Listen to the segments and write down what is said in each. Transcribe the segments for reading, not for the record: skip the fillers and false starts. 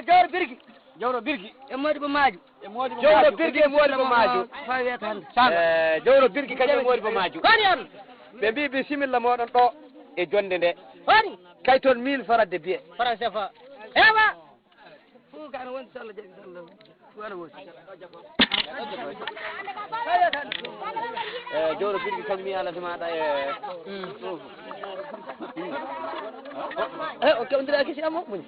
jawro birki jawro birki e Modibo Maju jawro birki e Modibo Maju fa wiyata hande jawro birki kañum e Modibo Maju woni on ɓe mbi bisimilla moɗon ɗo e jonde nde woni kay toon 1000 faradde biye franc CFA ewa fu ka no woni sallah jaɓi sallah wala wosi jawro birki kañum mi alata maɗa o kewdira kisi amo muñ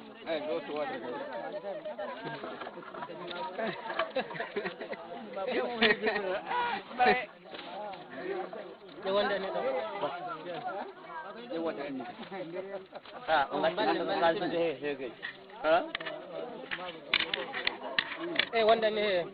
wondani he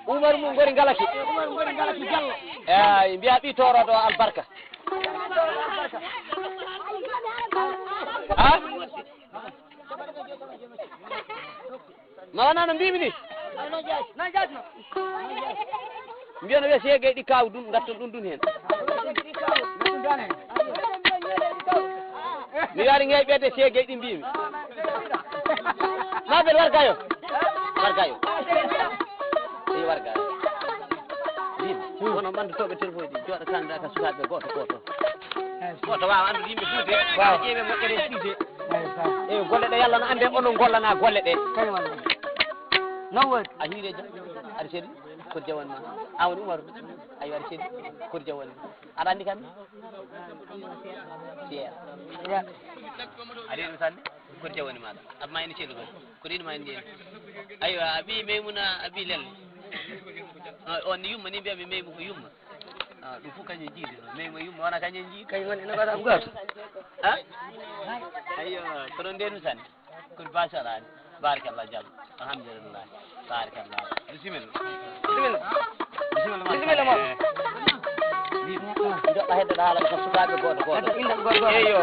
Umar mum gori galaki Diallo eyi mbiya ɓi toroɗo albarka ha ma wona no mbimi ni mbiyano wiya seegay ɗi kaw ɗum gatton ɗum hen mi wari ngey ɓedde seegay ɗi mbimi mabel wargayo eyi wargayo wono ɓandutoɓe téléphone ji jooɗo kanda ka sukaɓe goto wawa andude yimɓe fuude wawa ƴeewe moƴƴere siide eyi golle ɗe yalla no ande onon gollana golle ɗe non woni a hiire jam aɗa seeɗi koto jawan ma awoni Umaru ayi aɗa seeɗi koto jawan ma aɗa andi kamɓe seeɗa aɗa yiɗum sanne koto jawani maɗa abma ene ceeɗu kon koto inuma en ndiyeni aywa a ɓi Maymuna a ɓi Lelle on ni yumma ni mbiyami Maymu ko yumma ɗum fof kañum jiide noon Maymu yumma wona kañum jiidi kañum woni ene waɗa goto a ayyo kono ndenu sanne kono basalani barakallah Diallo alhamdulillah barakallah bisimilla moɗo joɗɗa heddeɗa haala ko sukaɓe goto eyyo